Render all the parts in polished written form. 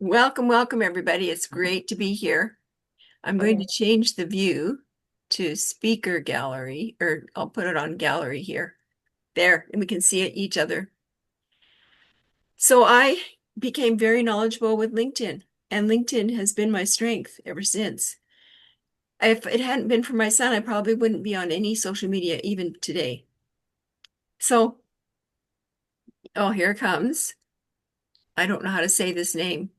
Welcome, welcome, everybody. It's great to be here. I'm going to change the view to speaker gallery, or I'll put it on gallery here. There, and we can see each other. So I became very knowledgeable with LinkedIn, and LinkedIn has been my strength ever since. If it hadn't been for my son, I probably wouldn't be on any social media even today. So, oh, here it comes. I don't know how to say this name.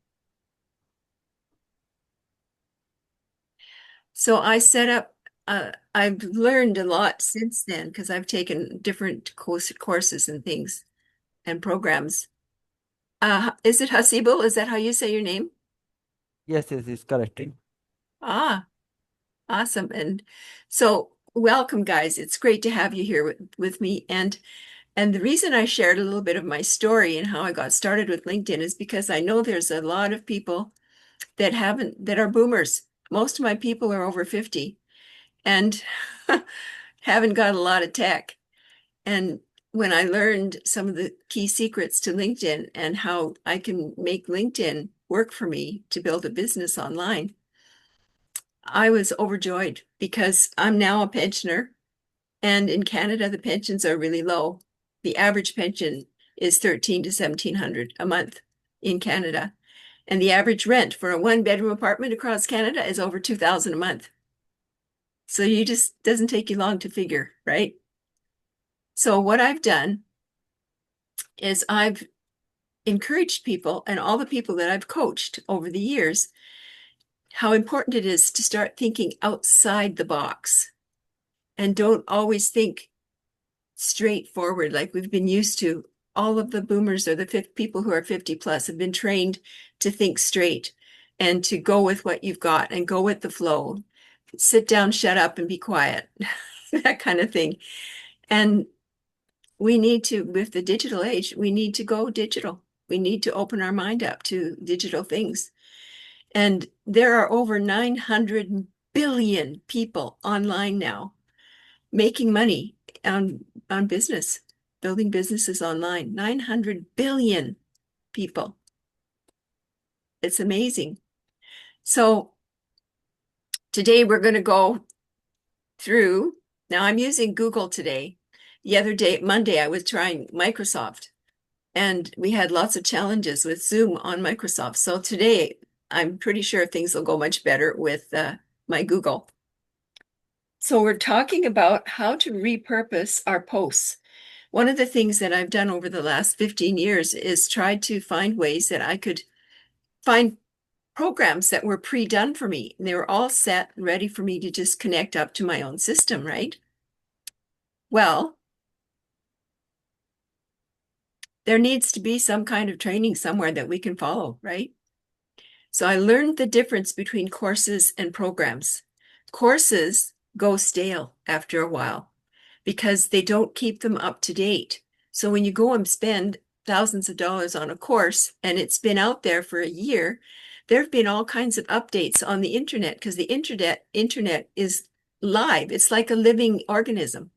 So I set up, I've learned a lot since then because I've taken different courses and things and programs. Is it Hasibu? Is that how you say your name? Yes, yes, it's correct. Ah, awesome. And so welcome, guys. It's great to have you here with me. And the reason I shared a little bit of my story and how I got started with LinkedIn is because I know there's a lot of people that are boomers. Most of my people are over 50 and haven't got a lot of tech. And when I learned some of the key secrets to LinkedIn and how I can make LinkedIn work for me to build a business online, I was overjoyed because I'm now a pensioner. And in Canada, the pensions are really low. The average pension is 13 to 1700 a month in Canada. And the average rent for a one-bedroom apartment across Canada is over 2000 a month. So you just doesn't take you long to figure, right? So what I've done is I've encouraged people and all the people that I've coached over the years how important it is to start thinking outside the box and don't always think straightforward like we've been used to. All of the boomers or the people who are 50 plus have been trained to think straight and to go with what you've got and go with the flow. Sit down, shut up, and be quiet. That kind of thing. And we need to, with the digital age, we need to go digital. We need to open our mind up to digital things. And there are over 900 billion people online now making money on business, building businesses online. 900 billion people. It's amazing. So today we're going to go through. Now I'm using Google today. The other day, Monday, I was trying Microsoft. And we had lots of challenges with Zoom on Microsoft. So today, I'm pretty sure things will go much better with my Google. So we're talking about how to repurpose our posts. One of the things that I've done over the last 15 years is tried to find ways that I could find programs that were pre-done for me. And they were all set, ready for me to just connect up to my own system, right? Well, there needs to be some kind of training somewhere that we can follow, right? So I learned the difference between courses and programs. Courses go stale after a while because they don't keep them up to date. So when you go and spend thousands of dollars on a course and it's been out there for a year, there have been all kinds of updates on the internet because the internet is live. It's like a living organism.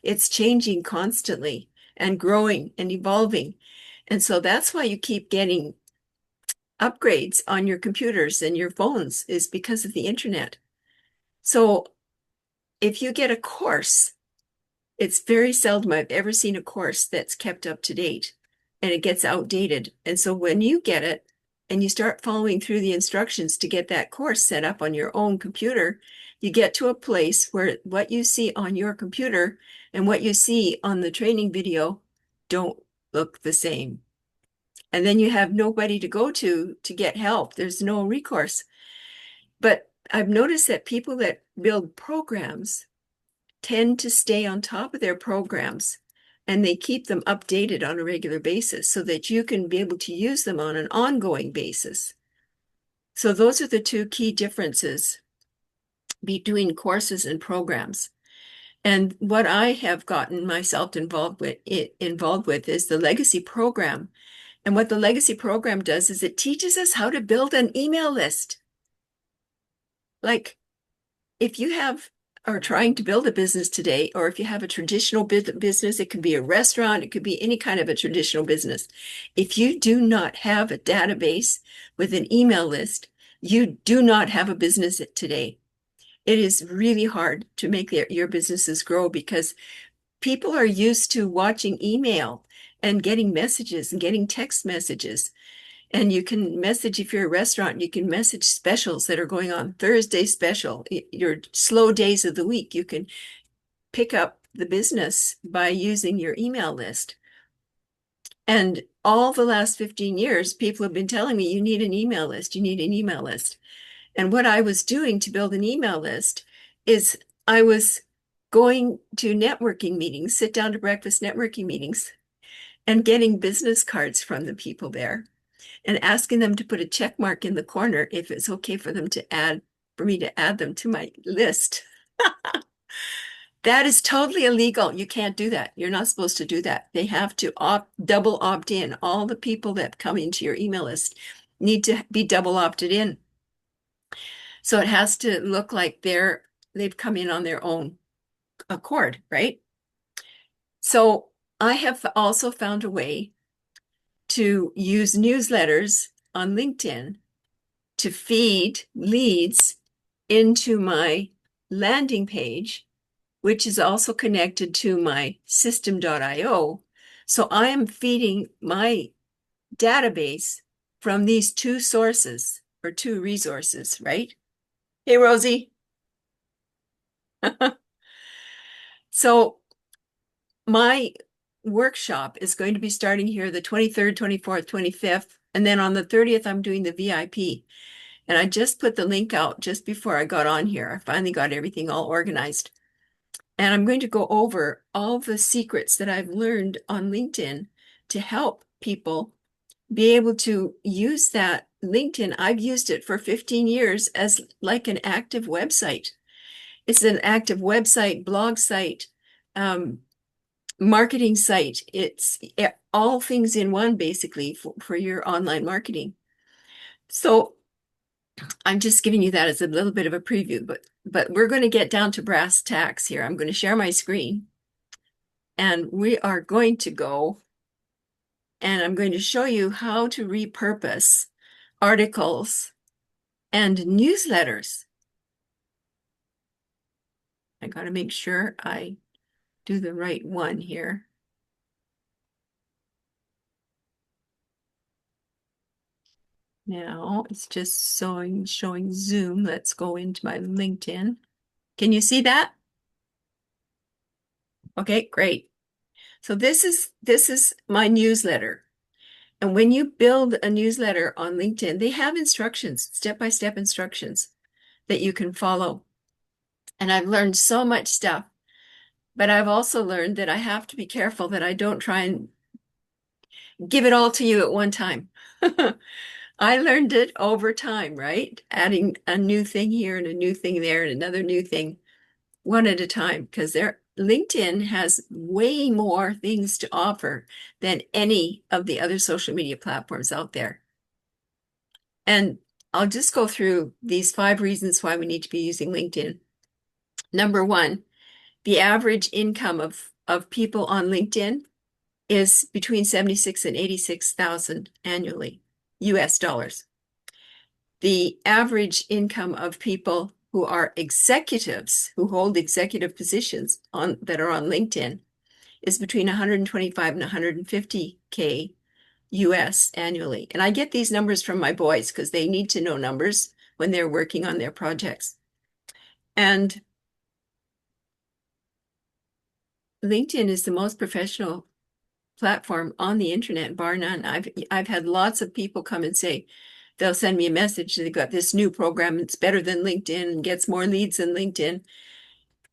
It's changing constantly and growing and evolving. And so that's why you keep getting upgrades on your computers and your phones is because of the internet. So if you get a course, it's very seldom I've ever seen a course that's kept up to date and it gets outdated. And so when you get it and you start following through the instructions to get that course set up on your own computer, you get to a place where what you see on your computer and what you see on the training video don't look the same. And then you have nobody to go to get help. There's no recourse. But I've noticed that people that build programs tend to stay on top of their programs and they keep them updated on a regular basis so that you can be able to use them on an ongoing basis. So those are the two key differences between courses and programs. And what I have gotten myself involved with is the legacy program. And what the legacy program does is it teaches us how to build an email list. Like if you have are trying to build a business today, or if you have a traditional business, it could be a restaurant, it could be any kind of a traditional business. If you do not have a database with an email list, you do not have a business today. It is really hard to make your businesses grow because people are used to watching email and getting messages and getting text messages. And you can message, if you're a restaurant, you can message specials that are going on. Thursday special, your slow days of the week. You can pick up the business by using your email list. And all the last 15 years, people have been telling me, you need an email list, you need an email list. And what I was doing to build an email list is I was going to networking meetings, sit down to breakfast networking meetings, and getting business cards from the people there and asking them to put a check mark in the corner if it's okay for them to add, for me to add them to my list. That is totally illegal. You can't do that. You're not supposed to do that. They have to double opt in. All the people that come into your email list need to be double opted in. So it has to look like they've come in on their own accord, right? So I have also found a way to use newsletters on LinkedIn to feed leads into my landing page, which is also connected to my system.io. So I am feeding my database from these two sources or two resources, right? Hey, Rosie. So my workshop is going to be starting here the 23rd, 24th, 25th. And then on the 30th, I'm doing the VIP. And I just put the link out just before I got on here. I finally got everything all organized. And I'm going to go over all the secrets that I've learned on LinkedIn to help people be able to use that LinkedIn. I've used it for 15 years as like an active website. It's an active website, blog site, um, marketing site. It's all things in one, basically, for your online marketing. So I'm just giving you that as a little bit of a preview, but we're going to get down to brass tacks here. I'm going to share my screen and we are going to go and I'm going to show you how to repurpose articles and newsletters. I got to make sure I do the right one here. Now it's just showing Zoom. Let's go into my LinkedIn. Can you see that? Okay, great. So this is my newsletter. And when you build a newsletter on LinkedIn, they have instructions, step-by-step instructions that you can follow. And I've learned so much stuff, but I've also learned that I have to be careful that I don't try and give it all to you at one time. I learned it over time, right? Adding a new thing here and a new thing there and another new thing one at a time, because LinkedIn has way more things to offer than any of the other social media platforms out there. And I'll just go through these 5 reasons why we need to be using LinkedIn. Number one, the average income of people on LinkedIn is between 76 and 86,000 annually, US dollars. The average income of people who are executives, who hold executive positions that are on LinkedIn, is between 125 and 150K US annually. And I get these numbers from my boys because they need to know numbers when they're working on their projects. And LinkedIn is the most professional platform on the internet, bar none. I've had lots of people come and say, they'll send me a message, they got this new program, it's better than LinkedIn and gets more leads than LinkedIn.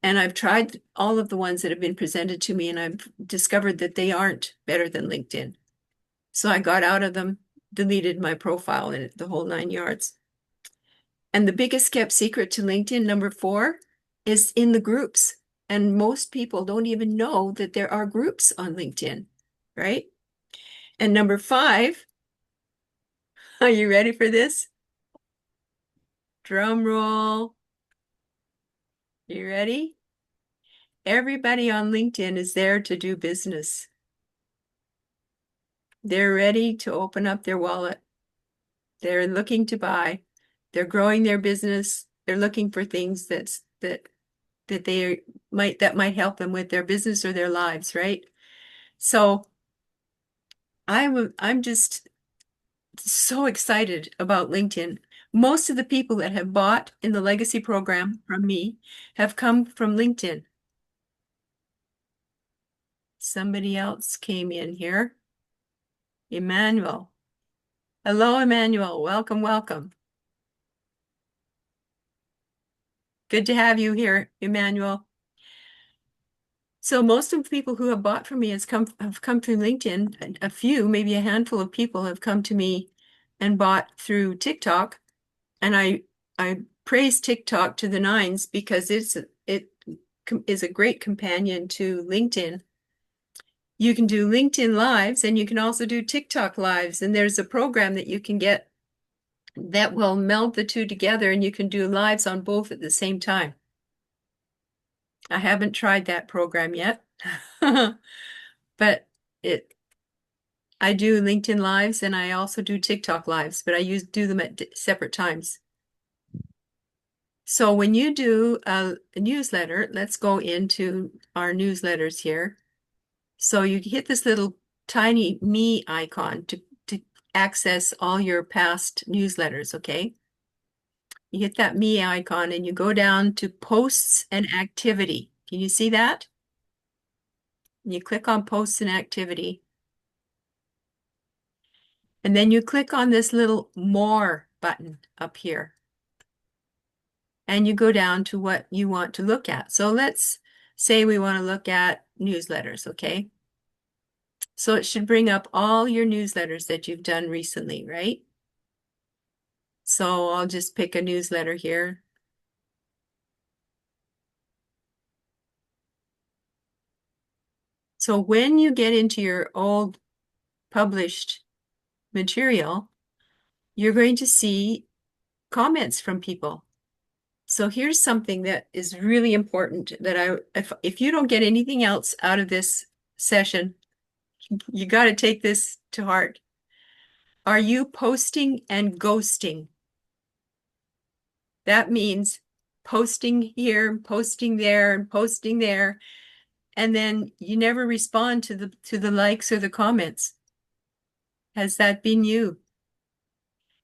And I've tried all of the ones that have been presented to me, and I've discovered that they aren't better than LinkedIn. So I got out of them, deleted my profile and the whole 9 yards. And the biggest kept secret to LinkedIn, number 4, is in the groups. And most people don't even know that there are groups on LinkedIn, right? And number 5, are you ready for this? Drum roll. You ready? Everybody on LinkedIn is there to do business. They're ready to open up their wallet. They're looking to buy. They're growing their business. They're looking for things that they might help them with their business or their lives, right? So I'm just so excited about LinkedIn. Most of the people that have bought in the legacy program from me have come from LinkedIn. Somebody else came in here. Emmanuel. Hello, Emmanuel. Welcome, welcome. Good to have you here, Emmanuel. So most of the people who have bought from me have come through LinkedIn. And a few, maybe a handful of people have come to me and bought through TikTok. And I praise TikTok to the nines because it is a great companion to LinkedIn. You can do LinkedIn lives and you can also do TikTok lives. And there's a program that you can get that will meld the two together and you can do lives on both at the same time. I haven't tried that program yet, but it I do LinkedIn lives and I also do TikTok lives, but I do them at separate times. So when you do a newsletter, let's go into our newsletters here. So you hit this little tiny me icon to access all your past newsletters, okay? You hit that me icon and you go down to posts and activity. Can you see that? And you click on posts and activity. And then you click on this little more button up here. And you go down to what you want to look at. So let's say we want to look at newsletters, okay? So it should bring up all your newsletters that you've done recently, right? So I'll just pick a newsletter here. So when you get into your old published material, you're going to see comments from people. So here's something that is really important that if you don't get anything else out of this session, you got to take this to heart. Are you posting and ghosting? That means posting here, posting there, and posting there, and then you never respond to the likes or the comments. Has that been you?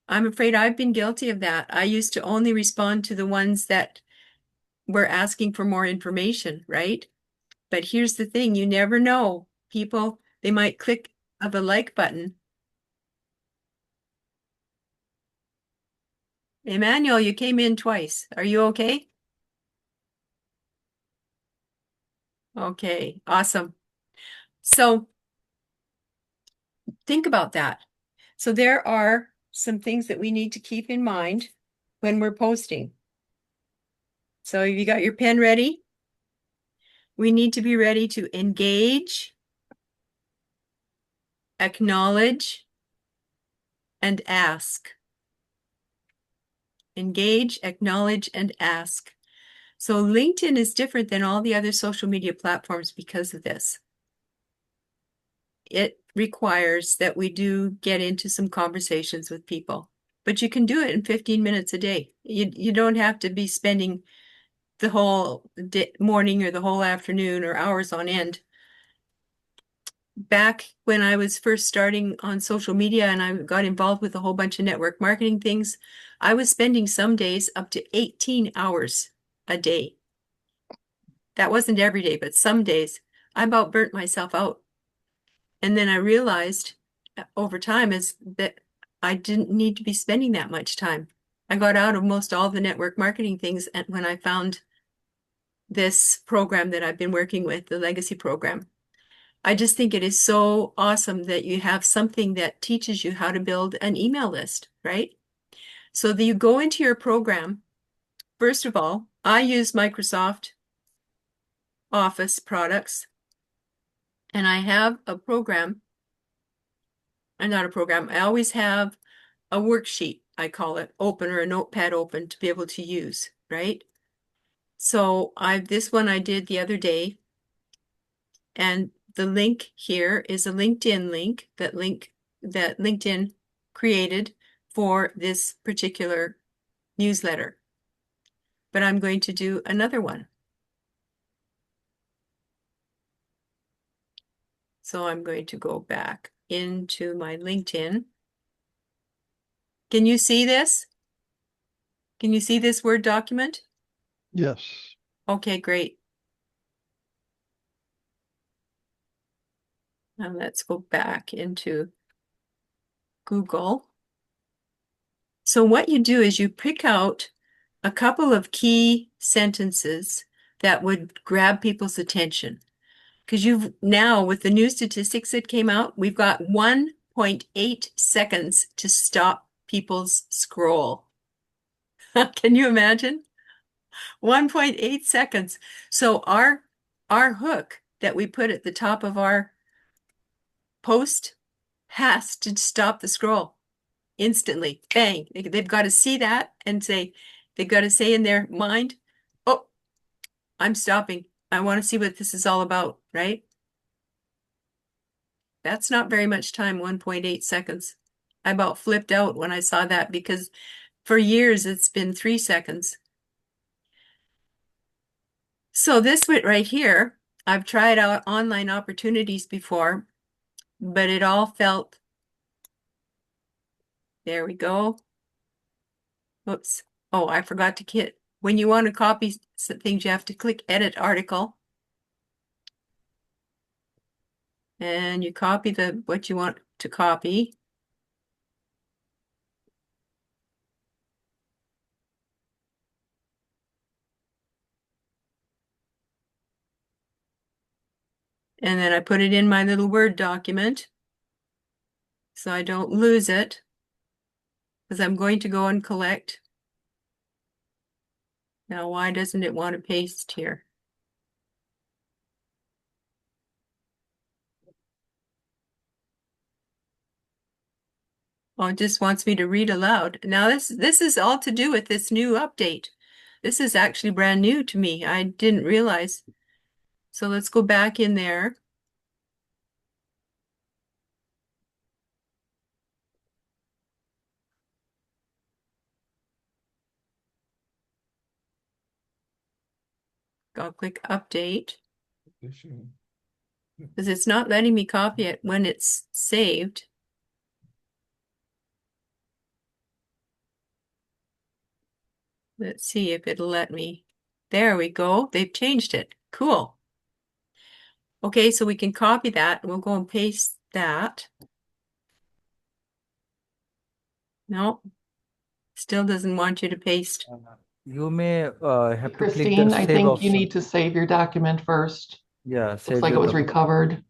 I'm afraid I've been guilty of that. I used to only respond to the ones that were asking for more information, right? But here's the thing, you never know. People, they might click of the like button. Emmanuel, you came in twice. Are you okay? Okay, awesome. So think about that. So there are some things that we need to keep in mind when we're posting. So you got your pen ready? We need to be ready to engage, acknowledge, and ask. Engage, acknowledge, and ask. So LinkedIn is different than all the other social media platforms because of this. It requires that we do get into some conversations with people, but you can do it in 15 minutes a day. You don't have to be spending the whole morning or the whole afternoon or hours on end. Back when I was first starting on social media and I got involved with a whole bunch of network marketing things, I was spending some days up to 18 hours a day. That wasn't every day, but some days I about burnt myself out. And then I realized over time is that I didn't need to be spending that much time. I got out of most all the network marketing things and when I found this program that I've been working with, the legacy program. I just think it is so awesome that you have something that teaches you how to build an email list, right? So that you go into your program. First of all, I use Microsoft Office products, and I have a program, and not a program, I always have a worksheet, I call it, open or a notepad open to be able to use, right? So this one I did the other day, and the link here is a LinkedIn link that LinkedIn created for this particular newsletter. But I'm going to do another one. So I'm going to go back into my LinkedIn. Can you see this? Can you see this Word document? Yes. Okay, great. Now let's go back into Google. So what you do is you pick out a couple of key sentences that would grab people's attention. Because you've now, with the new statistics that came out, we've got 1.8 seconds to stop people's scroll. Can you imagine? 1.8 seconds. So our hook that we put at the top of our post has to stop the scroll instantly. Bang. They've got to see that and they've got to say in their mind, oh, I'm stopping. I want to see what this is all about, right? That's not very much time, 1.8 seconds. I about flipped out when I saw that because for years it's been 3 seconds. So this bit right here, I've tried out online opportunities before, but it all felt, there we go. Whoops. Oh, I forgot to hit. When you want to copy some things, you have to click Edit Article. And you copy what you want to copy. And then I put it in my little Word document so I don't lose it because I'm going to go and collect. Now, why doesn't it want to paste here? Oh, it just wants me to read aloud. Now, this is all to do with this new update. This is actually brand new to me. I didn't realize. So let's go back in there. I'll click Update because it's not letting me copy it when it's saved. Let's see if it'll let me. There we go. They've changed it. Cool. Okay, so we can copy that. We'll go and paste that. No, still doesn't want you to paste. You may have to click the Christine, I save think you option. need to save your document first. Yeah, Looks save like your it was document. recovered.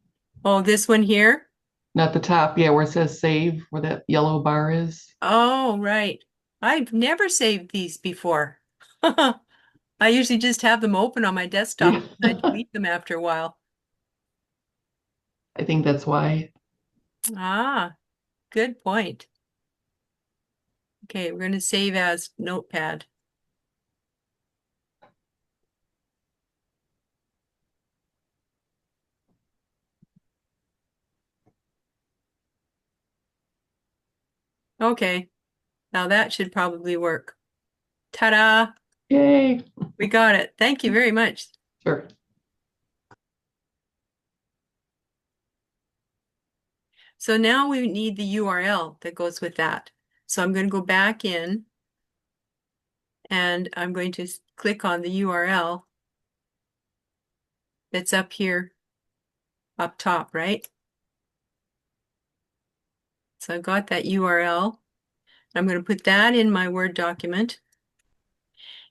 Oh, this one here? Not the top, yeah, where it says save, where that yellow bar is. Oh, right. I've never saved these before. I usually just have them open on my Yeah, desktop and I delete them after a while. I think that's why. Ah, good point. Okay, we're going to save as Notepad. Okay, now that should probably work. Ta-da! Yay. We got it. Thank you very much. Sure. So now we need the URL that goes with that. So I'm going to go back in and I'm going to click on the URL that's up here, up top, right? So I've got that URL. I'm going to put that in my Word document.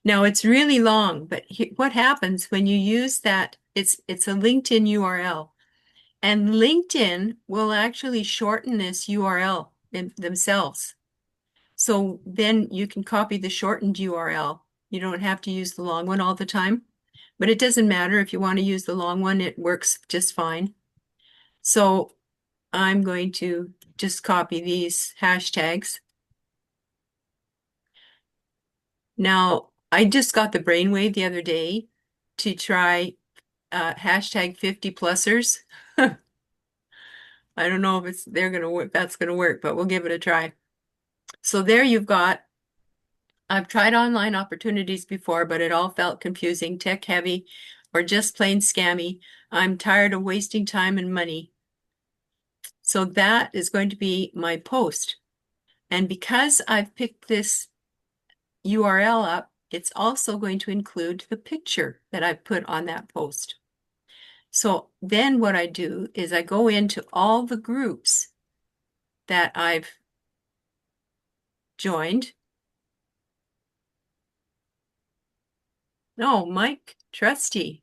Now it's really long, but what happens when you use that, it's a LinkedIn URL. And LinkedIn will actually shorten this URL themselves. So then you can copy the shortened URL. You don't have to use the long one all the time, but it doesn't matter if you want to use the long one, it works just fine. So I'm going to just copy these hashtags. Now, I just got the brainwave the other day to try hashtag 50 plusers. I don't know if they're gonna work, that's gonna work, but we'll give it a try. So there you've got, I've tried online opportunities before, but it all felt confusing, tech heavy, or just plain scammy. I'm tired of wasting time and money. So that is going to be my post. And because I've picked this URL up, it's also going to include the picture that I've put on that post. So then what I do is I go into all the groups that I've joined. Oh, Mike, Trusty.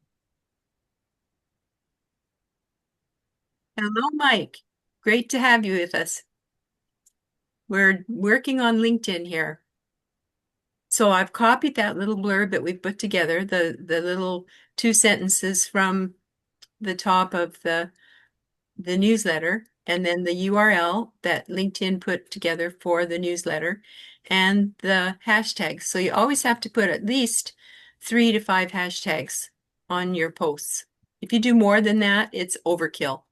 Hello, Mike. Great to have you with us. We're working on LinkedIn here. So I've copied that little blurb that we put together, the little 2 sentences from the top of the newsletter, and then the URL that LinkedIn put together for the newsletter, and the hashtags. So you always have to put at least 3 to 5 hashtags on your posts. If you do more than that, it's overkill.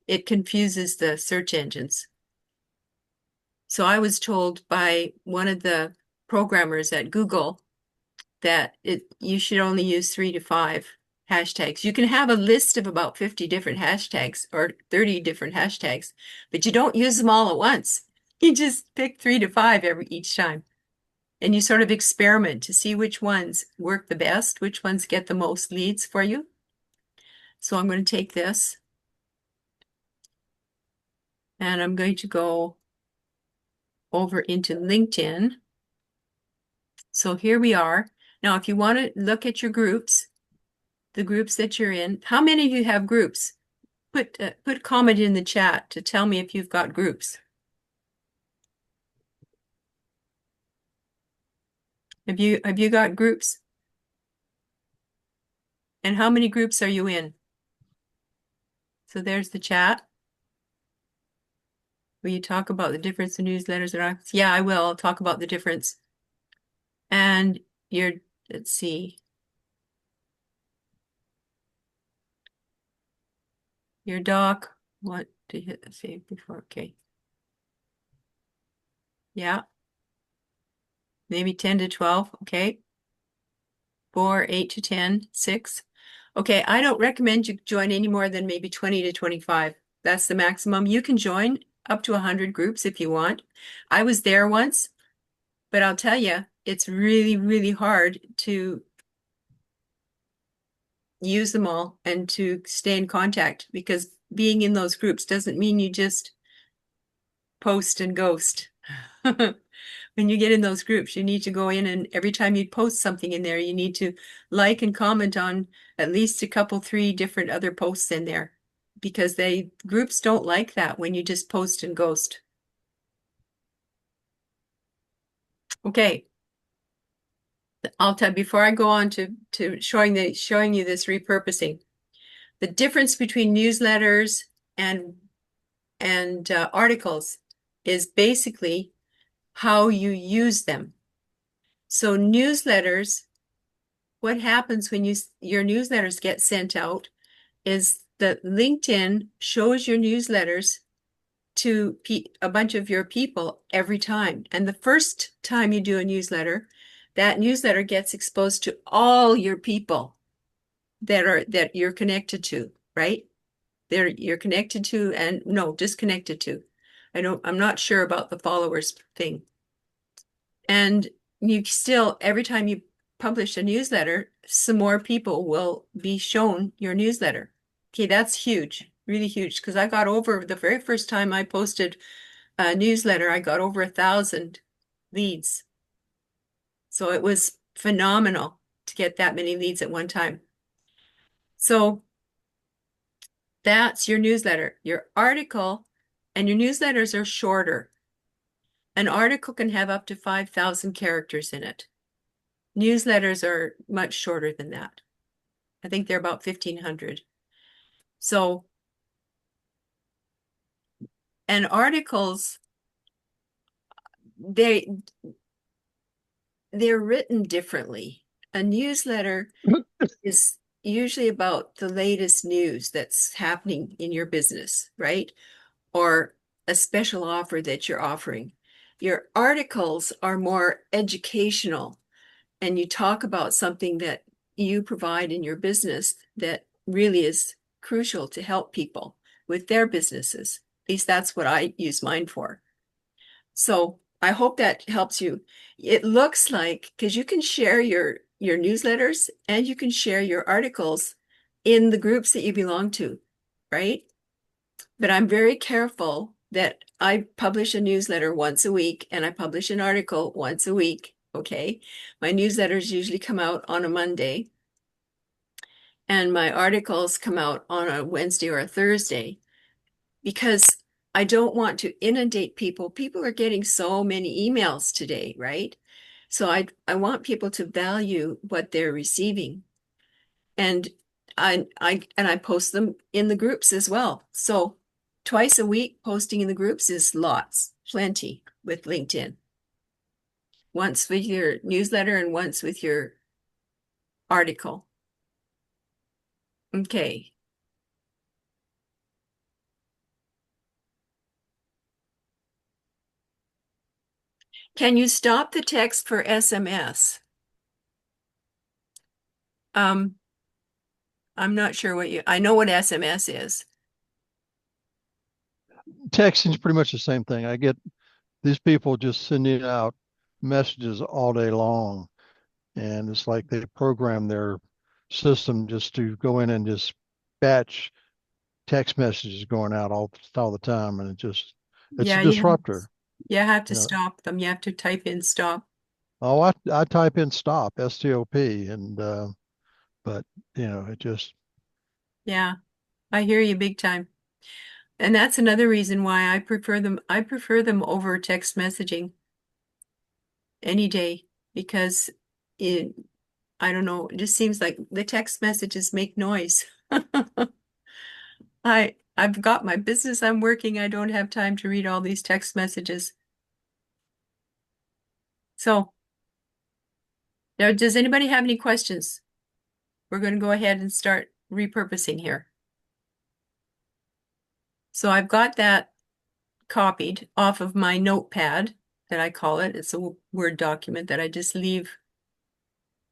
It confuses the search engines. So I was told by one of the programmers at Google that you should only use 3 to 5 hashtags. You can have a list of about 50 different hashtags or 30 different hashtags, but you don't use them all at once. You just pick 3 to 5 each time. And you sort of experiment to see which ones work the best, which ones get the most leads for you. So I'm going to take this and I'm going to go over into LinkedIn. So here we are. Now, if you want to look at your groups, the groups that you're in, how many of you have groups? Put a comment in the chat to tell me if you've got groups. Have you got groups? And how many groups are you in? So there's the chat. Will you talk about the difference in newsletters and articles? Yeah, I will. I'll talk about the difference. And let's see. Your doc, what to hit the save before? Okay. Yeah. Maybe 10 to 12. Okay. 4, 8 to 10, 6. Okay, I don't recommend you join any more than maybe 20 to 25. That's the maximum. You can join up to 100 groups if you want. I was there once, but I'll tell you, it's really, really hard to use them all and to stay in contact because being in those groups doesn't mean you just post and ghost. When you get in those groups, you need to go in and every time you post something in there, you need to like and comment on at least a couple, 3 different other posts in there because groups don't like that when you just post and ghost. Okay. I'll tell before I go on to showing you this repurposing, the difference between newsletters and articles is basically how you use them. So newsletters, what happens when your newsletters get sent out is that LinkedIn shows your newsletters to a bunch of your people every time. And the first time you do a newsletter, that newsletter gets exposed to all your people that you're connected to, right? You're connected to, and no, just connected to. I'm not sure about the followers thing. And you still, every time you publish a newsletter, some more people will be shown your newsletter. Okay, that's huge, really huge, because I got over the very first time I posted a newsletter, I got over 1,000 leads. So it was phenomenal to get that many leads at one time. So that's your newsletter. Your article and your newsletters are shorter. An article can have up to 5,000 characters in it. Newsletters are much shorter than that. I think they're about 1,500. So, and articles, they're written differently. A newsletter is usually about the latest news that's happening in your business, right? Or a special offer that you're offering. Your articles are more educational, and you talk about something that you provide in your business that really is crucial to help people with their businesses. At least that's what I use mine for. So I hope that helps you. It looks like, because you can share your newsletters and you can share your articles in the groups that you belong to, right? But I'm very careful that I publish a newsletter once a week and I publish an article once a week. Okay. My newsletters usually come out on a Monday and my articles come out on a Wednesday or a Thursday because I don't want to inundate people. People are getting so many emails today, right? So I want people to value what they're receiving. And I post them in the groups as well. So twice a week posting in the groups is plenty with LinkedIn. Once with your newsletter and once with your article. Okay. Can you stop the text for SMS? I'm not sure I know what SMS is. Texting is pretty much the same thing. I get these people just sending out messages all day long, and it's like they program their system just to go in and just batch text messages going out all the time, and it's Yeah, a disruptor. you have to You know, stop them. You have to type in stop. oh, I type in stop, STOP, and but it just Yeah, I hear you big time. And that's another reason why I prefer them. I prefer them over text messaging any day because it, I don't know, it just seems like the text messages make noise. I've got my business I'm working. I don't have time to read all these text messages. So now, does anybody have any questions? We're going to go ahead and start repurposing here. So I've got that copied off of my notepad that I call it. It's a Word document that I just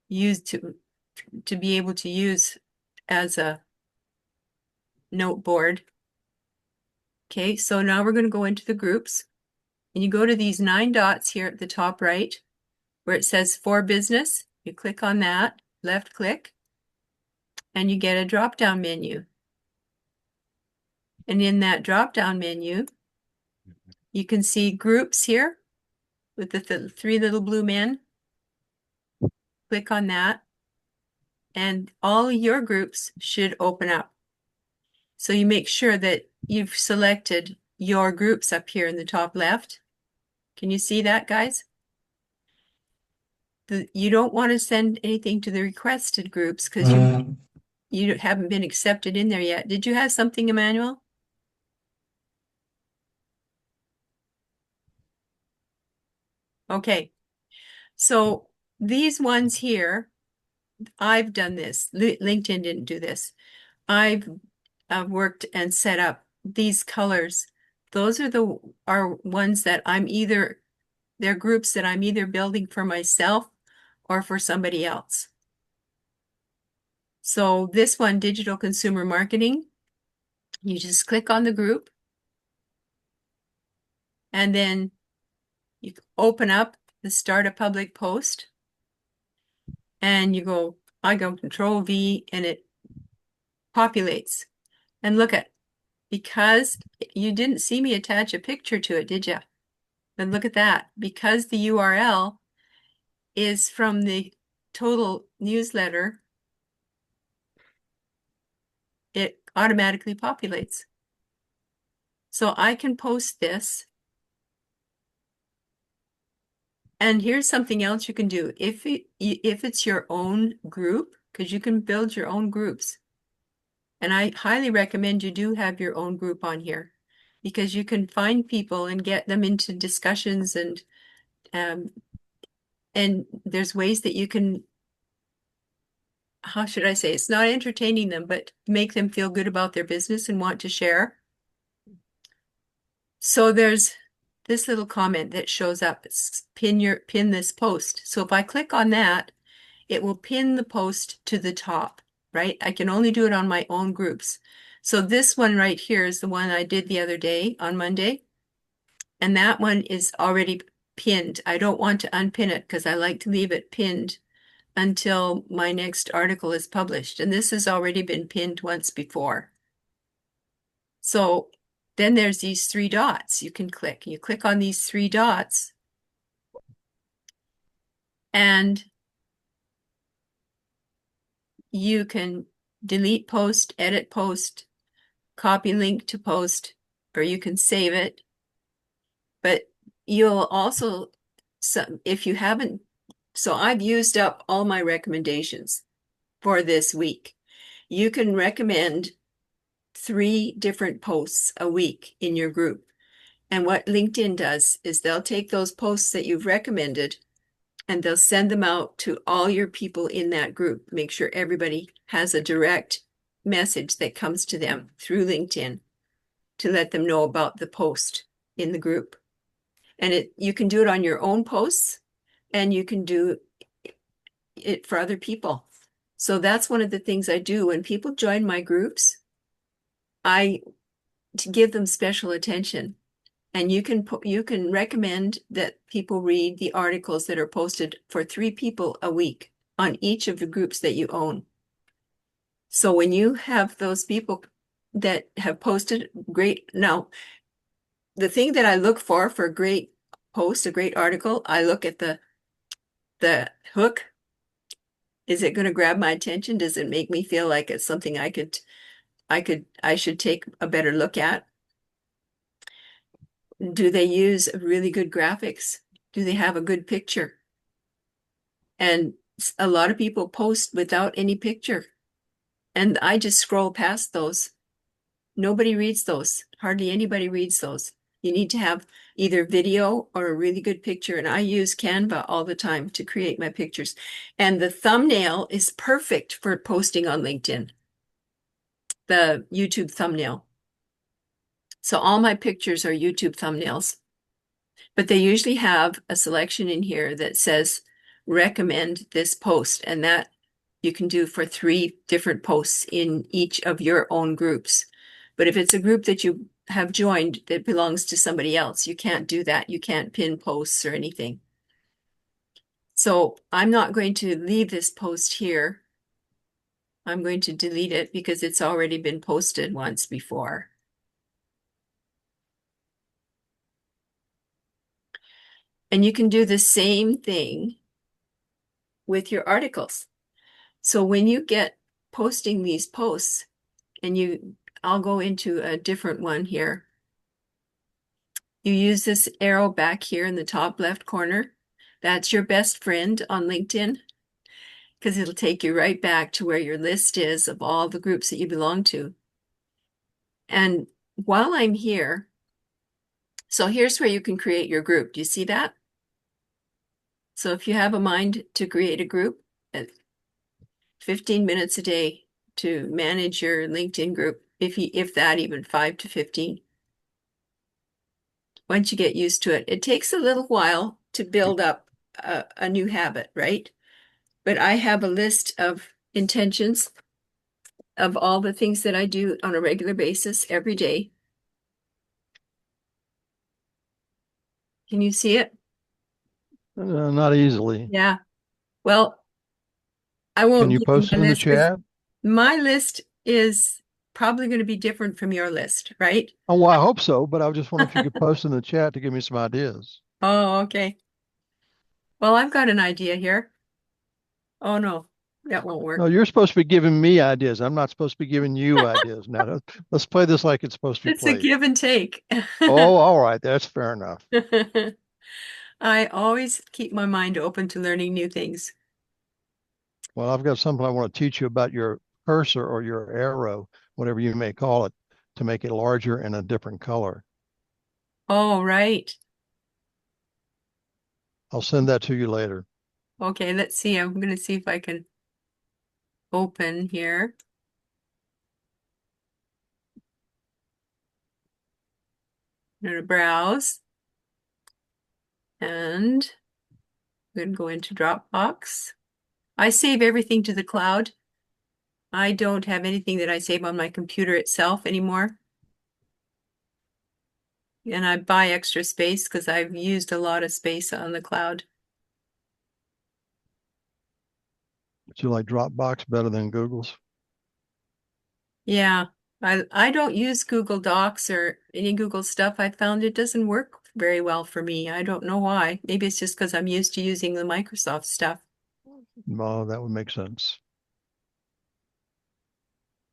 use to be able to use as a note board. Okay, so now we're going to go into the groups. And you go to these 9 dots here at the top right, where it says For Business. You click on that, left click, and you get a drop-down menu. And in that drop-down menu, you can see groups here with the 3 little blue men. Click on that, and all your groups should open up. So you make sure that you've selected your groups up here in the top left. Can you see that, guys? You don't want to send anything to the requested groups because you haven't been accepted in there yet. Did you have something, Emmanuel? Okay. So these ones here, I've done this. LinkedIn didn't do this. I've worked and set up these colors. Those are ones that they're groups that I'm either building for myself or for somebody else. So this one, Digital Consumer Marketing, you just click on the group and then you open up the Start a Public Post and I go Control V and it populates. And look because you didn't see me attach a picture to it, did you? And look at that. Because the URL is from the total newsletter, it automatically populates. So I can post this. And here's something else you can do. If it's your own group, because you can build your own groups. And I highly recommend you do have your own group on here because you can find people and get them into discussions and and there's ways that you can, how should I say, it's not entertaining them, but make them feel good about their business and want to share. So there's this little comment that shows up. It's pin this post. So if I click on that, it will pin the post to the top, right? I can only do it on my own groups. So this one right here is the one I did the other day on Monday. And that one is already pinned. I don't want to unpin it because I like to leave it pinned until my next article is published. And this has already been pinned once before. So then there's these three dots you can click. You click on these three dots and you can delete post, edit post, copy link to post, or you can save it. But you'll also, if you haven't, so I've used up all my recommendations for this week. You can recommend 3 different posts a week in your group. And what LinkedIn does is they'll take those posts that you've recommended and they'll send them out to all your people in that group. Make sure everybody has a direct message that comes to them through LinkedIn to let them know about the post in the group. And you can do it on your own posts and you can do it for other people. So that's one of the things I do when people join my groups. To give them special attention, and you can recommend that people read the articles that are posted for 3 people a week on each of the groups that you own. So when you have those people that have posted great, now the thing that I look for a great post, a great article, I look at the hook. Is it going to grab my attention? Does it make me feel like it's something I should take a better look at? Do they use really good graphics? Do they have a good picture? And a lot of people post without any picture. And I just scroll past those. Nobody reads those. Hardly anybody reads those. You need to have either video or a really good picture. And I use Canva all the time to create my pictures. And the thumbnail is perfect for posting on LinkedIn. The YouTube thumbnail. So all my pictures are YouTube thumbnails, but they usually have a selection in here that says recommend this post, and that you can do for 3 different posts in each of your own groups. But if it's a group that you have joined that belongs to somebody else, you can't do that. You can't pin posts or anything. So I'm not going to leave this post here. I'm going to delete it because it's already been posted once before. And you can do the same thing with your articles. So when you get posting these posts, and I'll go into a different one here. You use this arrow back here in the top left corner. That's your best friend on LinkedIn, because it'll take you right back to where your list is of all the groups that you belong to. And while I'm here, so here's where you can create your group. Do you see that? So if you have a mind to create a group, 15 minutes a day to manage your LinkedIn group, if that, even 5 to 15. Once you get used to it, it takes a little while to build up a new habit, right? But I have a list of intentions of all the things that I do on a regular basis every day. Can you see it? Not easily. Yeah. Well, I won't Can you give you post my it in the list, 'cause chat? my list is probably going to be different from your list, right? Oh, well, I hope so, but I was just wondering if you could post in the chat to give me some ideas. Oh, okay. Well, I've got an idea here. Oh no, that won't No, work. you're supposed to be giving me ideas. I'm not supposed to be giving you ideas. Now, let's play this like it's supposed to be It's a played. give and take. Oh, all right. That's fair enough. I always keep my mind open to learning new things. Well, I've got something I want to teach you about your cursor or your arrow, whatever you may call it, to make it larger and a different color. Oh, right. I'll send that to you later. Okay, let's see. I'm going to see if I can open here. I'm going to browse and I'm going to go into Dropbox. I save everything to the cloud. I don't have anything that I save on my computer itself anymore. And I buy extra space because I've used a lot of space on the cloud. Do you like Dropbox better than Google's? Yeah, I don't use Google Docs or any Google stuff. I found it doesn't work very well for me. I don't know why. Maybe it's just because I'm used to using the Microsoft stuff. Well, that would make sense.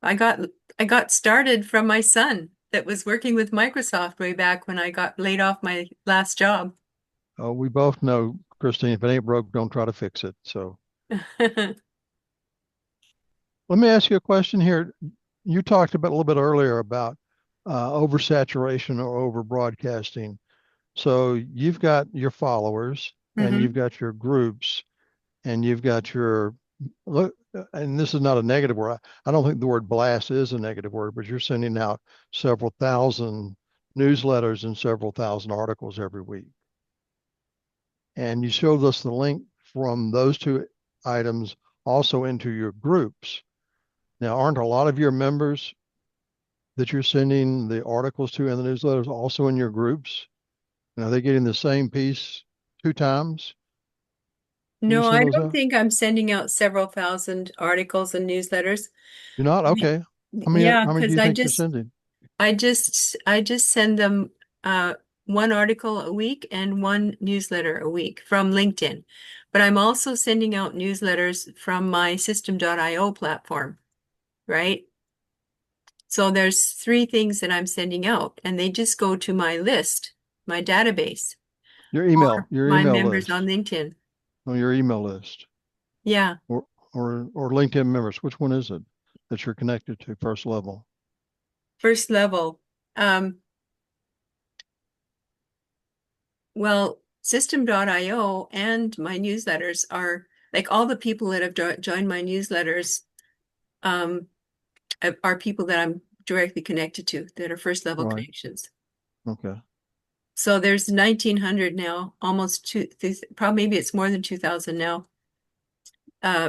I got I got started from my son that was working with Microsoft way back when I got laid off my last job. We both know, Christine, if it ain't broke, don't try to fix it. So let me ask you a question here. You talked about a little bit earlier about oversaturation or over broadcasting. So you've got your followers and you've hmm got your groups and you've got your look, and this is not a negative word. I don't think the word blast is a negative word, but you're sending out several thousand newsletters and several thousand articles every week. And you showed us the link from those two items also into your groups. Now, aren't a lot of your members that you're sending the articles to and the newsletters also in your groups? And are they getting the same piece two times when you No, send I those don't out? think I'm sending out several thousand articles and newsletters. You're not? Okay. Yeah, How many do because you think you're sending? I just send them uh one article a week and one newsletter a week from LinkedIn. But I'm also sending out newsletters from my System.io platform, right? So there's three things that I'm sending out, and they just go to my list, my database, or Your my email members on list, LinkedIn. on your email list, Yeah, or or LinkedIn members. Which one is it that you're connected to first level? first level. Um, well, System.io and my newsletters are like all the people that have joined my newsletters um, are people that I'm directly connected to that are first level Right. connections. Okay. So there's 1,900 now, almost probably maybe it's more than 2,000 now,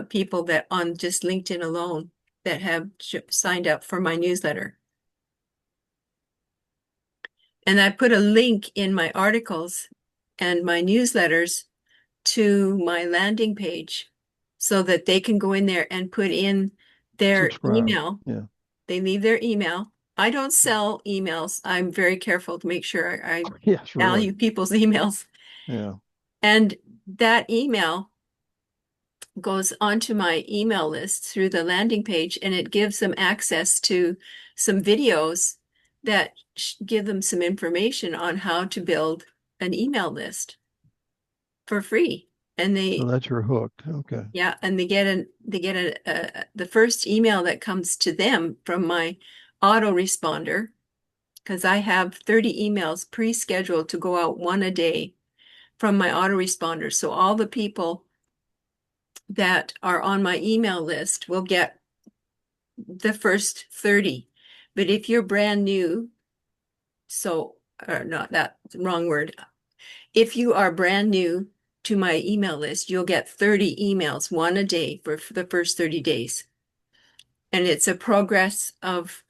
people that on just LinkedIn alone that have signed up for my newsletter. And I put a link in my articles and my newsletters to my landing page so that they can go in there and put in their Subscribe. email. Yeah. They leave their email. I don't sell emails. I'm very careful to make sure I Yes, really. value people's emails. Yeah. And that email goes onto my email list through the landing page, and it gives them access to some videos that give them some information on how to build an email list for free. And So that's your hook. Okay. yeah, and they get the first email that comes to them from my autoresponder, because I have 30 emails pre-scheduled to go out one a day from my autoresponder. So all the people that are on my email list will get the first 30. But if you're brand new, so or not that wrong word. If you are brand new to my email list, you'll get 30 emails, one a day for the first 30 days. And it's a progress of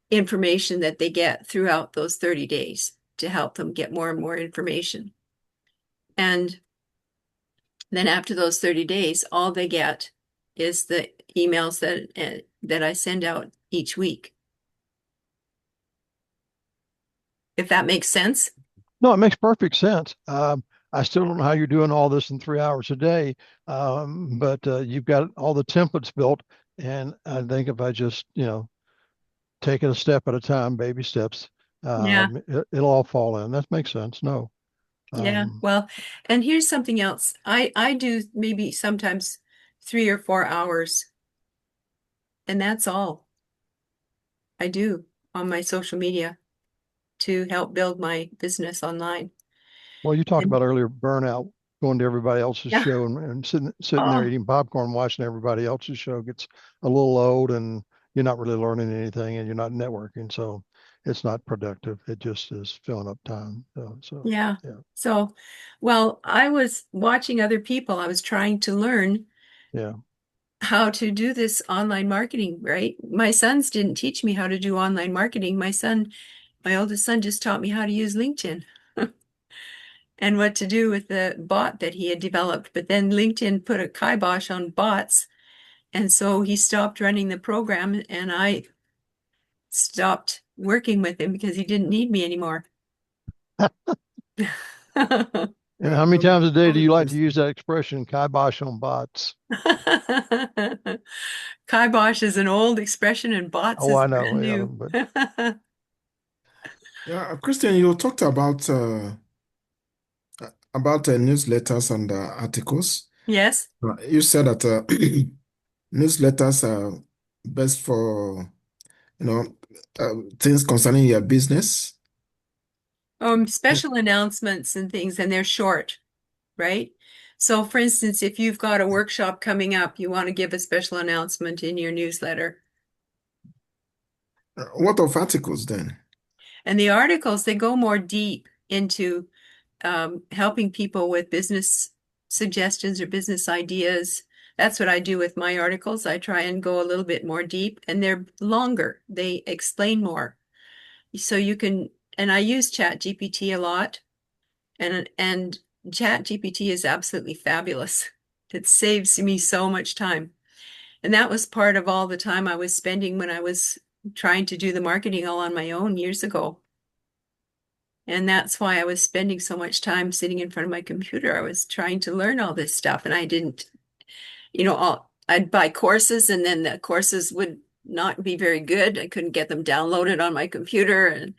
information that they get throughout those 30 days to help them get more and more information. And then after those 30 days, all they get is the emails that I send out each week. If that makes sense. No, it makes perfect sense. I still don't know how you're doing all this in 3 hours a day, but you've got all the templates built. And I think if I just, take it a step at a time, baby steps, Yeah. it'll all fall in. That makes sense. No. Yeah. Um, Well, and here's something else. I do maybe sometimes 3 or 4 hours, and that's all I do on my social media to help build my business online. well, you talked And about earlier burnout. going to everybody else's Yeah. show and sitting there Oh, eating popcorn, watching everybody else's show gets a little old, and you're not really learning anything, and you're not networking. So it's not productive. It just is filling up time. So yeah. yeah, So, well, I was watching other people. I was trying to learn yeah. how to do this online marketing, right? My sons didn't teach me how to do online marketing. My oldest son just taught me how to use LinkedIn and what to do with the bot that he had developed. But then LinkedIn put a kibosh on bots. And so he stopped running the program and I stopped working with him because he didn't need me anymore. And how many times a day do Very you like to interesting. use that expression, kibosh on bots? Kibosh is an old expression and bots Oh, is I know, brand yeah, new. but Yeah, Christian, you talked about newsletters and articles. Yes. You said that newsletters are best for, you know, things concerning your business. Yeah. Special announcements and things, and they're short, right? So, for instance, if you've got a workshop coming up, you want to give a special announcement in your newsletter. What of articles then? And the articles, they go more deep into helping people with business suggestions or business ideas. That's what I do with my articles. I try and go a little bit more deep, and they're longer. They explain more. So you can, and I use Chat GPT a lot, and Chat GPT is absolutely fabulous. It saves me so much time. And that was part of all the time I was spending when I was trying to do the marketing all on my own years ago. And that's why I was spending so much time sitting in front of my computer. I was trying to learn all this stuff, and I didn't, I'd buy courses, and then the courses would not be very good. I couldn't get them downloaded on my computer, and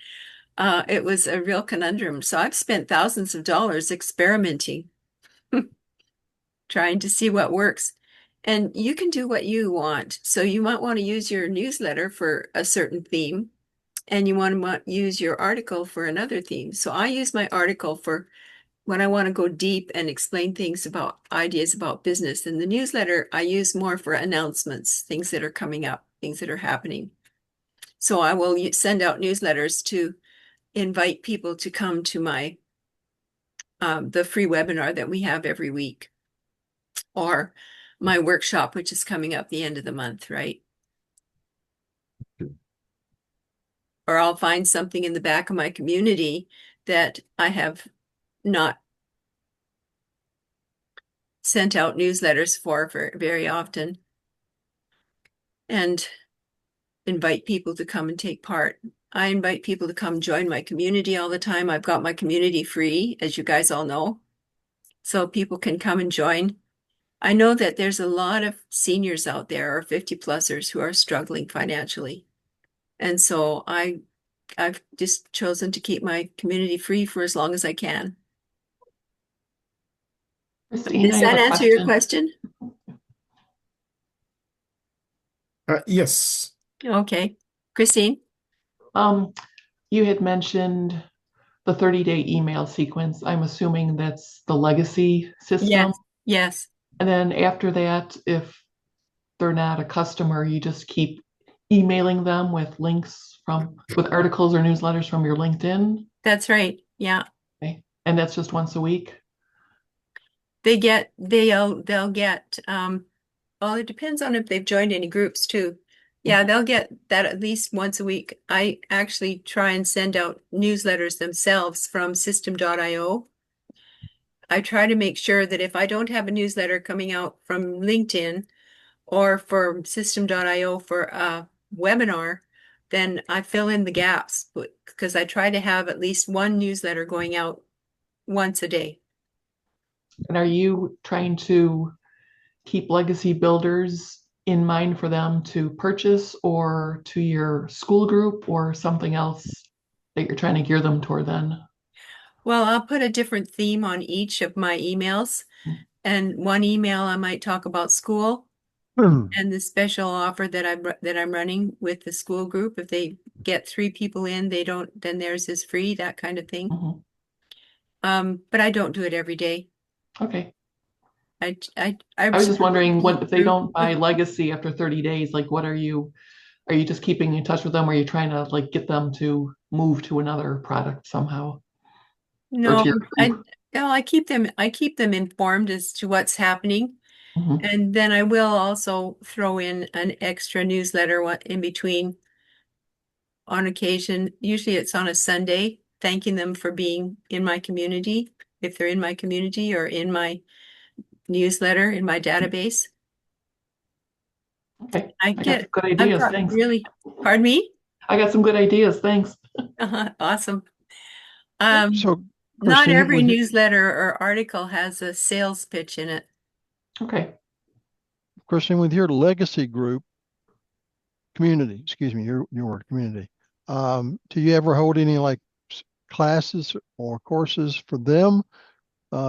it was a real conundrum. So I've spent thousands of dollars experimenting, trying to see what works. And you can do what you want. So you might want to use your newsletter for a certain theme, and you want to use your article for another theme. So I use my article for when I want to go deep and explain things about ideas about business. And the newsletter I use more for announcements, things that are coming up, things that are happening. So I will send out newsletters to invite people to come to my the free webinar that we have every week, or my workshop, which is coming up the end of the month, right? Or I'll find something in the back of my community that I have not sent out newsletters for very often, and invite people to come and take part. I invite people to come join my community all the time. I've got my community free, as you guys all know, so people can come and join. I know that there's a lot of seniors out there or 50-plussers who are struggling financially. And so I've just chosen to keep my community free for as long as I can. Christine, I Does have that a answer your question. question? Yes. Okay. Christine? Um, you had mentioned the 30-day email sequence. I'm assuming that's the legacy system. Yes. Yes. And then after that, if they're not a customer, you just keep emailing them with links with articles or newsletters from your LinkedIn. That's right. Yeah. Okay. And that's just once a week. They'll get well, it depends on if they've joined any groups too. Yeah, they'll get that at least once a week. I actually try and send out newsletters themselves from system.io. I try to make sure that if I don't have a newsletter coming out from LinkedIn or for system.io for a webinar, then I fill in the gaps because I try to have at least one newsletter going out once a day. And are you trying to keep legacy builders in mind for them to purchase, or to your school group, or something else that you're trying to gear them toward then? Well, I'll put a different theme on each of my emails. And one email I might talk about school and the special offer that I'm running with the school group. If they get 3 people in, then theirs is free, that kind of thing. Mhm. But I don't do it every day. Okay. I I was just wondering what if they through. don't buy legacy after 30 days, like what are you just keeping in touch with them? Or are you trying to like get them to move to another product somehow or No, to your I group? no, I keep them informed as to what's happening. Mhm. And then I will also throw in an extra newsletter in between on occasion. Usually it's on a Sunday, thanking them for being in my community, if they're in my community or in my newsletter, in my database. Okay. I I got some get, good I've ideas. got Thanks. really, pardon me? I got some good ideas. Thanks. Awesome. Um, So, Not Christine, every with your, newsletter or article has a sales pitch in it. Okay. Christine, with your legacy group community, excuse me, your word community, do you ever hold any like classes or courses for them?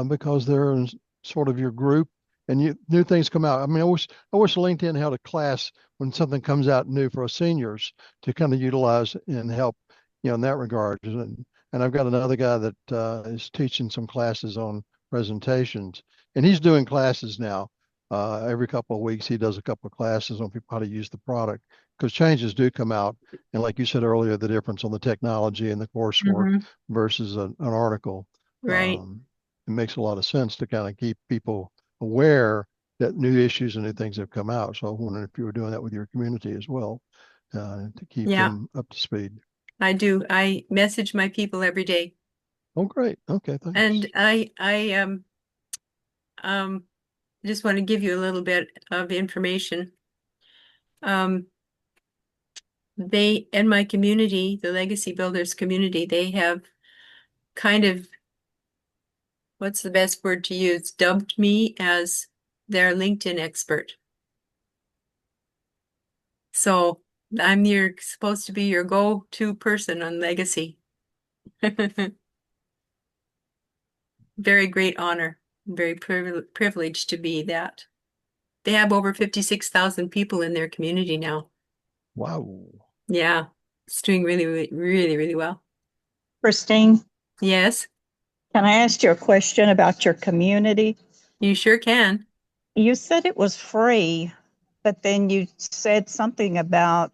Because they're in sort of your group and new things come out. I mean, I wish LinkedIn held a class when something comes out new for our seniors to kind of utilize and help, in that regard. And I've got another guy that is teaching some classes on presentations, and he's doing classes now. Every couple of weeks, he does a couple of classes on people how to use the product because changes do come out. And like you said earlier, the difference on the technology and the coursework Mhm. versus an article. Right. Um, it makes a lot of sense to kind of keep people aware that new issues and new things have come out. So I was wondering if you were doing that with your community as well, to keep Yeah, them up to speed. I do. I message my people every day. Oh, great. Okay, thanks. And I um just want to give you a little bit of information. Um, they in my community, the Legacy Builders community, they have kind of, what's the best word to use, dubbed me as their LinkedIn expert. So I'm supposed to be your go-to person on Legacy. Very great honor. Very privileged to be that. They have over 56,000 people in their community now. Wow. Yeah, it's doing really, really, really, really well. Christine, Yes, can I ask you a question about your community? you sure can. You said it was free, but then you said something about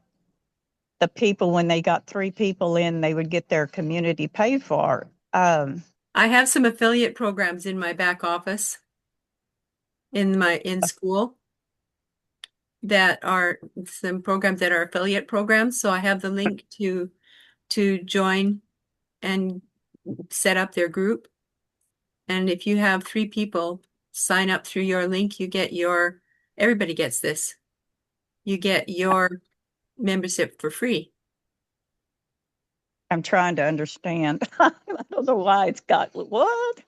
the people when they got 3 people in, they would get their community paid for. I have some affiliate programs in my back office in school that are some programs that are affiliate programs. So I have the link to join and set up their group. And if you have 3 people sign up through your link, everybody gets this. You get your membership for free. I'm trying to understand. I don't know why it's got what?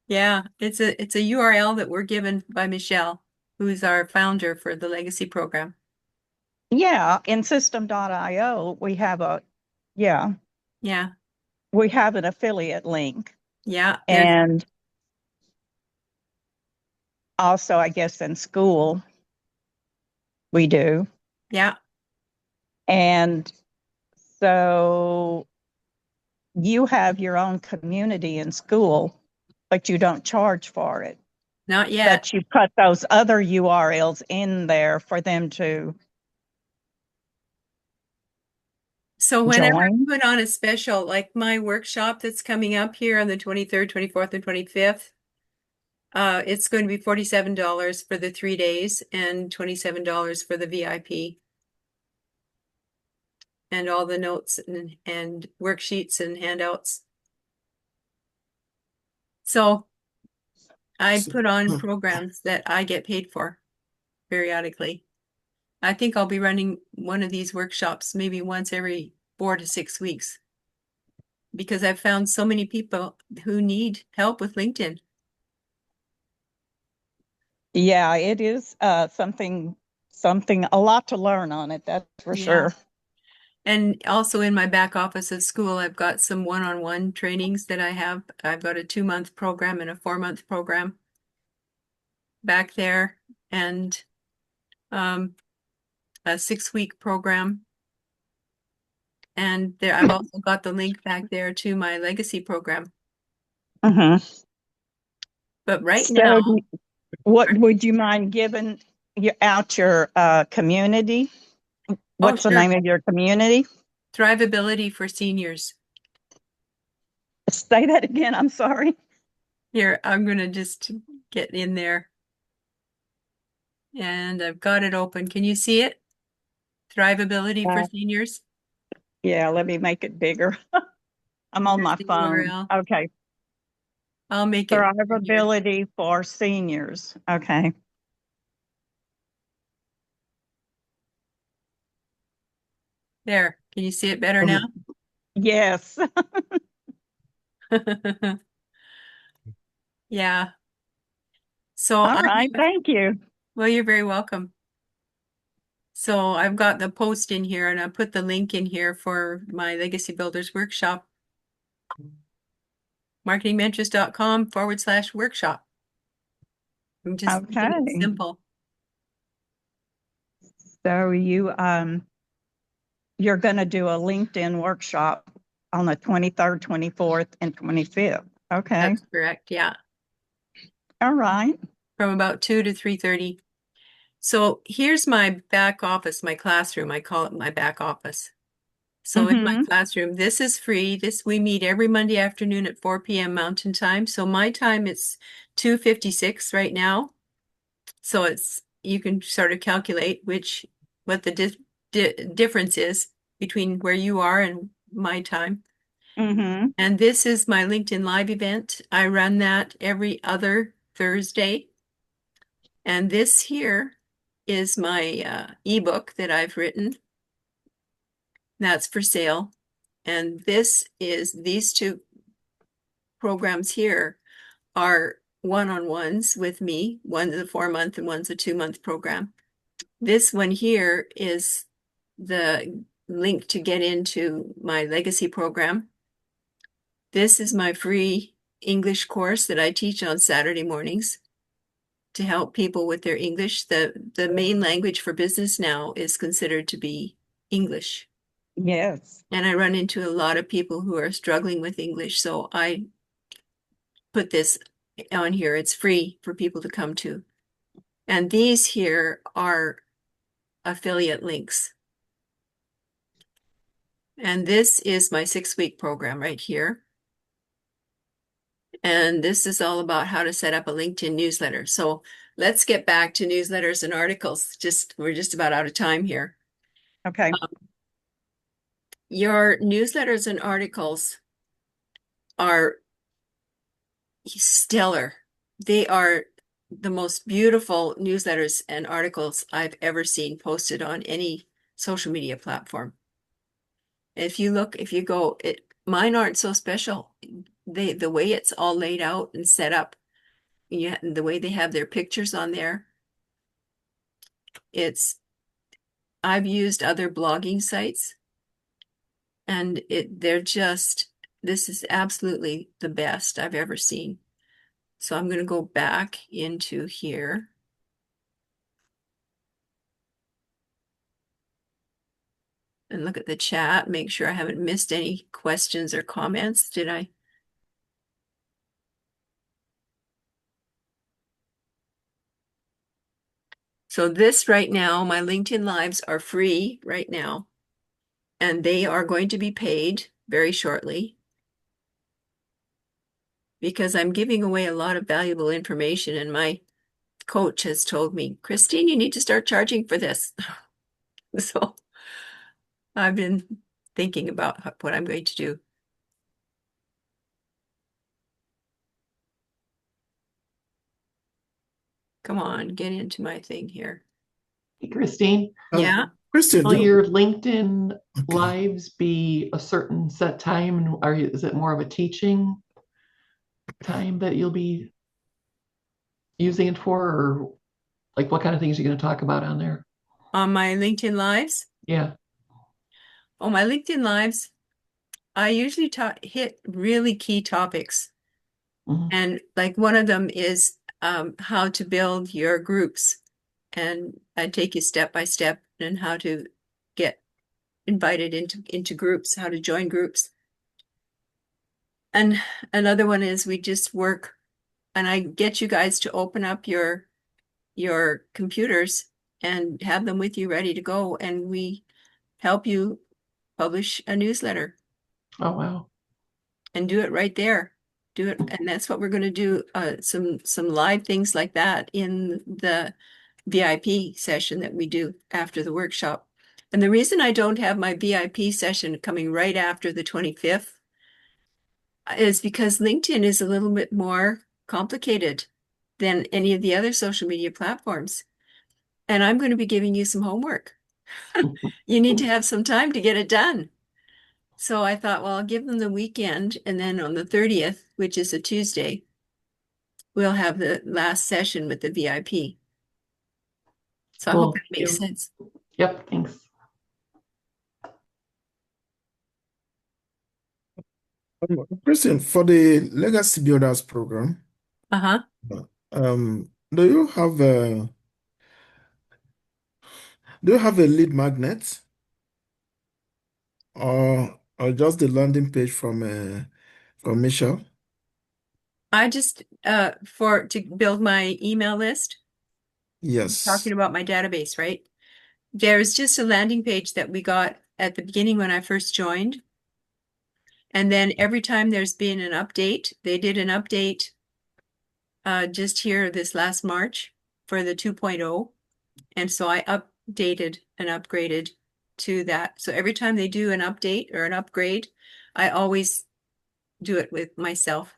Yeah, it's a URL that we're given by Michelle, who's our founder for the Legacy program. Yeah, in system.io, yeah, Yeah, we have an affiliate link. yeah, And also, I guess in school, we do. yeah. And so you have your own community in school, but you don't charge for it. Not yet. But you put those other URLs in there for them to So whenever I join. put on a special, like my workshop that's coming up here on the 23rd, 24th, and 25th, it's going to be $47 for the 3 days and $27 for the VIP. And all the notes and worksheets and handouts. So I put on programs that I get paid for periodically. I think I'll be running one of these workshops maybe once every 4 to 6 weeks because I've found so many people who need help with LinkedIn. Yeah, it is something a lot to learn on it, that's for Yeah. sure. And also in my back office of school, I've got some one-on-one trainings that I have. I've got a 2-month program and a 4-month program back there, and a 6-week program. And there, I've also got the link back there to my legacy program. Mm-hmm. But right So now, what would you mind giving out your community? oh, What's the sure. name of your community? Thrivability for seniors. Say that again. I'm sorry. Here, I'm going to just get in there. And I've got it open. Can you see it? Thrivability for Uh, seniors. Yeah, let me make it bigger. I'm on Here's my the phone. URL. Okay. I'll make it bigger here. Thrivability for seniors. Okay. There. Can you see it better now? Yes. Yeah. So All right. Thank you. well, you're very welcome. So I've got the post in here and I put the link in here for my Legacy Builders workshop. marketingmentors.com/workshop. I'm just keeping it Okay. simple. So you're going to do a LinkedIn workshop on the 23rd, 24th, and 25th. Okay. That's correct. Yeah. All right. From about 2 to 3:30. So here's my back office, my classroom. I call it my back office. So in my classroom, this is free. We meet every Monday afternoon at 4 p.m. Mountain Time. So my time it's 2:56 right now. So you can sort of calculate what the difference is between where you are and my time. And this is my LinkedIn Live event. I run that every other Thursday. And this here is my ebook that I've written. That's for sale. And these two programs here are one-on-ones with me. One's a 4-month and one's a 2-month program. This one here is the link to get into my legacy program. This is my free English course that I teach on Saturday mornings to help people with their English. The main language for business now is considered to be English. Yes. And I run into a lot of people who are struggling with English. So I put this on here. It's free for people to come to. And these here are affiliate links. And this is my 6-week program right here. And this is all about how to set up a LinkedIn newsletter. So let's get back to newsletters and articles. We're just about out of time here. Okay. Your newsletters and articles are stellar. They are the most beautiful newsletters and articles I've ever seen posted on any social media platform. If you go, mine aren't so special. The way it's all laid out and set up, and the way they have their pictures on there, I've used other blogging sites and this is absolutely the best I've ever seen. So I'm going to go back into here. And look at the chat, make sure I haven't missed any questions or comments. Did I? So this right now, my LinkedIn Lives are free right now, and they are going to be paid very shortly because I'm giving away a lot of valuable information, and my coach has told me, Christine, you need to start charging for this. So I've been thinking about what I'm going to do. Come on, get into my thing here. Hey, Christine, Yeah. Christian, will your LinkedIn okay. lives be a certain set time? And is it more of a teaching time that you'll be using it for? Or like what kind of things are you going to talk about on there? On my LinkedIn Lives? Yeah. Oh, my LinkedIn Lives, I usually hit really key topics. Mhm. And like one of them is how to build your groups. And I take you step by step and how to get invited into groups, how to join groups. And another one is I and I get you guys to open up your computers and have them with you ready to go, and we help you publish a newsletter Oh, wow. and do it right there. Do it, and that's what we're going to do. Some live things like that in the VIP session that we do after the workshop. And the reason I don't have my VIP session coming right after the 25th is because LinkedIn is a little bit more complicated than any of the other social media platforms. And I'm going to be giving you some homework. You need to have some time to get it done. So I thought, well, I'll give them the weekend, and then on the 30th, which is a Tuesday, we'll have the last session with the VIP. So I hope Cool. that makes sense. Yep, thanks. Christian, for the Legacy Builders program, Uh-huh. do you have a lead magnet or just the landing page from Michelle? I just to build my email list, Yes. talking about my database, right? There's just a landing page that we got at the beginning when I first joined. And then every time there's been an update, they did an update just here this last March for the 2.0. And so I updated and upgraded to that. So every time they do an update or an upgrade, I always do it with myself.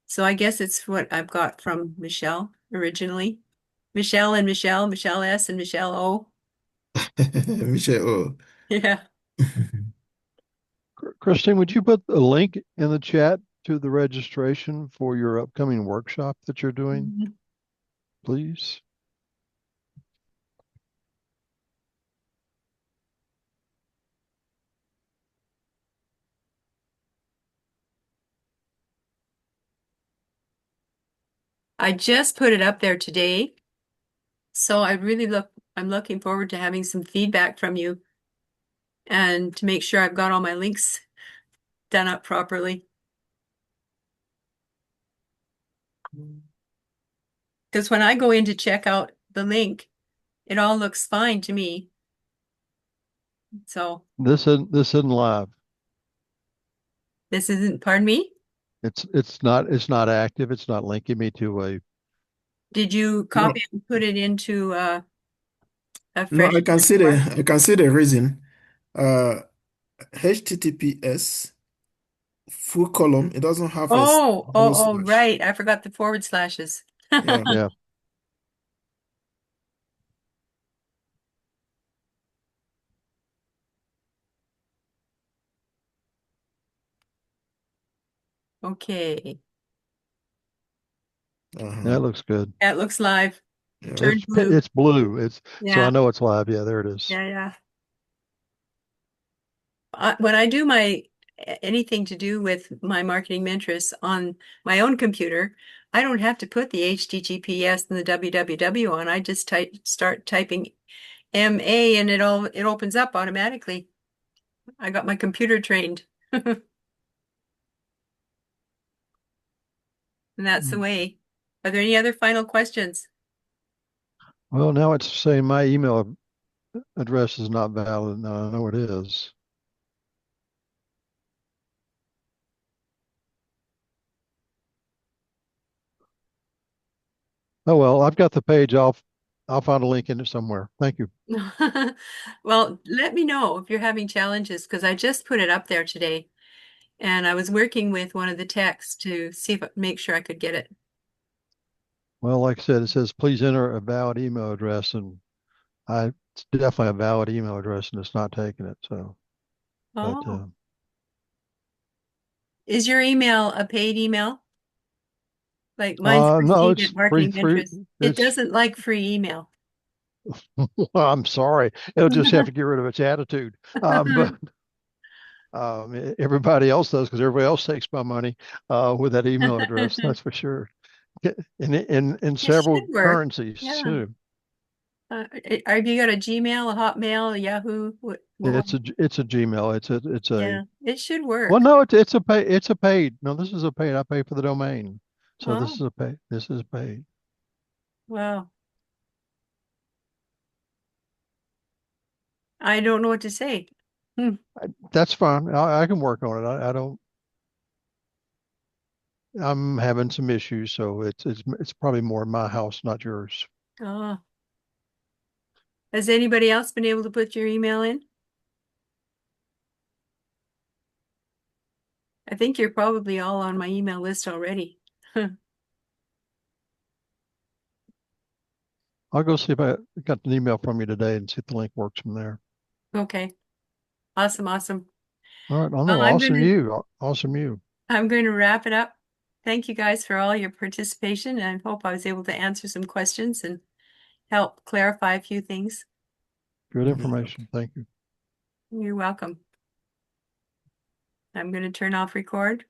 So I guess it's what I've got from Michelle originally. Michelle and Michelle, Michelle S and Michelle O. Michelle, oh. Yeah. Christine, would you put a link in the chat to the registration for your upcoming workshop that you're doing, please? I just put it up there today. So I'm looking forward to having some feedback from you and to make sure I've got all my links done up properly. Because when I go in to check out the link, it all looks fine to me. So This isn't live. this isn't, pardon me? It's not active. It's not linking me to a. Did you copy and put it into a No, fresh? I can see the reason. HTTPS full column. It doesn't have a double slash. Right. I forgot the forward slashes. Yeah. Yeah. Okay. That looks good. That looks live. Yeah. Turned blue. It's blue. So Yeah. I know it's live. Yeah, there it is. Yeah. When I do anything to do with my marketing mentress on my own computer, I don't have to put the HTTPS and the www on. I just start typing MA and it opens up automatically. I got my computer trained. And that's the way. Are there any other final questions? Well, now it's saying my email address is not valid. Now I know it is. Oh well, I've got the page. I'll find a link in it somewhere. Thank you. Well, let me know if you're having challenges because I just put it up there today and I was working with one of the techs to see make sure I could get it. Well, like I said, it says please enter a valid email address, and it's definitely a valid email address, and it's not taking it. So, but Oh. Is your email a paid email? Like mine's no, received it's at marketing free. interest. It doesn't like free email. Well, I'm sorry. It'll just have to get rid of its attitude. But everybody else does because everybody else takes my money with that email address. That's for sure. In several should work. currencies Yeah. too. Have you got a Gmail, a Hotmail, a Yahoo? It's a Gmail. Yeah, it should work. Well, no, it's a paid. No, this is a paid. I pay for the domain. So this Oh, is a pay. This is paid. wow. I don't know what to say. Hmm. That's fine. I can work on it. I don't. I'm having some issues, so it's probably more my house, not yours. Oh. Has anybody else been able to put your email in? I think you're probably all on my email list already. I'll go see if I got an email from you today and see if the link works from there. Okay. Awesome, awesome. All right. Oh Well, no, awesome you. Awesome you. I'm going to wrap it up. Thank you guys for all your participation, and I hope I was able to answer some questions and help clarify a few things. Good information. Thank you. You're welcome. I'm going to turn off record.